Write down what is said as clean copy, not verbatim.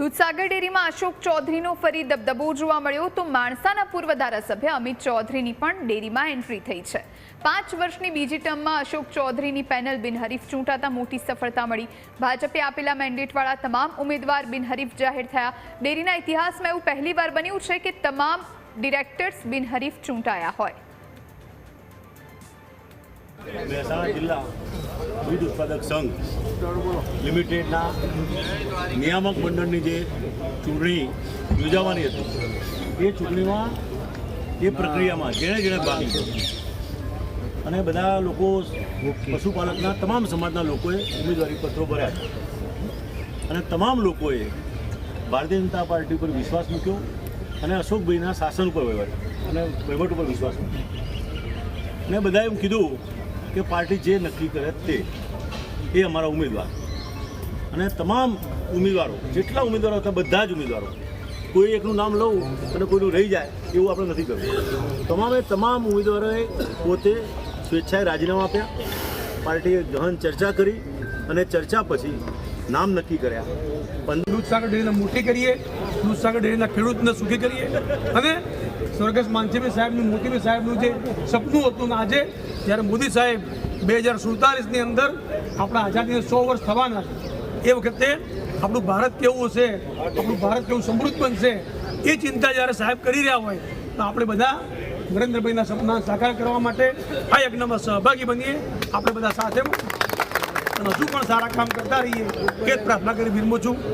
દૂધસાગર ડેરીમાં અશોક ચૌધરીનો ફરી દબદબો જોવા મળ્યો તો માણસાના પૂર્વ ધારાસભ્ય અમિત ચૌધરીની પણ ડેરીમાં એન્ટ્રી થઈ છે। 5 વર્ષની બીજી ટર્મમાં અશોક ચૌધરીની પેનલ બિનહરીફ ચૂંટાતા મોટી સફળતા મળી। ભાજપે આપેલા મેન્ડેટવાળા તમામ ઉમેદવાર બિનહરીફ જાહેર થયા। ડેરીના ઇતિહાસમાં એવું પહેલીવાર બન્યું છે કે તમામ ડિરેક્ટર્સ બિનહરીફ ચૂંટાયા હોય। મહેસાણા જિલ્લા દૂધ ઉત્પાદક સંઘ લિમિટેડના નિયામક મંડળની જે ચૂંટણી યોજાવાની હતી એ ચૂંટણીમાં એ પ્રક્રિયામાં જેણે ભાગ લીધો અને બધા લોકો પશુપાલકના તમામ સમાજના લોકોએ ઉમેદવારી પત્રો ભર્યા છે અને તમામ લોકોએ ભારતીય જનતા પાર્ટી પર વિશ્વાસ મૂક્યો અને અશોકભાઈના શાસન ઉપર વહીવટ ઉપર વિશ્વાસ મૂક્યો અને બધાએ એમ કીધું કે પાર્ટી જે નક્કી કરે તે એ અમારા ઉમેદવાર અને તમામ ઉમેદવારો જેટલા ઉમેદવારો હતા બધા જ ઉમેદવારો કોઈ એકનું નામ લઉં અને કોઈનું રહી જાય એવું આપણે નથી કરવું। તમામ ઉમેદવારોએ પોતે સ્વેચ્છાએ રાજીનામા આપ્યા। પાર્ટીએ ગહન ચર્ચા કરી અને ચર્ચા પછી નામ નક્કી કર્યા। દૂધસાગર ડેરીને મોટી કરીએ, દૂધસાગર ડેરીના ખેડૂતને સુખી કરીએ અને સ્વર્ગસ્થ માનસીભાઈ સાહેબનું મોતીભાઈ સાહેબનું જે સપનું હતું ને આજે જ્યારે મોદી સાહેબ 2047ની અંદર આપણા આઝાદીને 100 વર્ષ થવાના છે એ વખતે આપણું ભારત કેવું હશે, આપણું ભારત કેવું સમૃદ્ધ બનશે એ ચિંતા જ્યારે સાહેબ કરી રહ્યા હોય તો આપણે બધા નરેન્દ્રભાઈના સપના સાકાર કરવા માટે આ યજ્ઞમાં સહભાગી બનીએ। આપણે બધા સાથે અને હજુ પણ સારા કામ કરતા રહીએ એ જ પ્રાર્થના કરી વિરમું છું।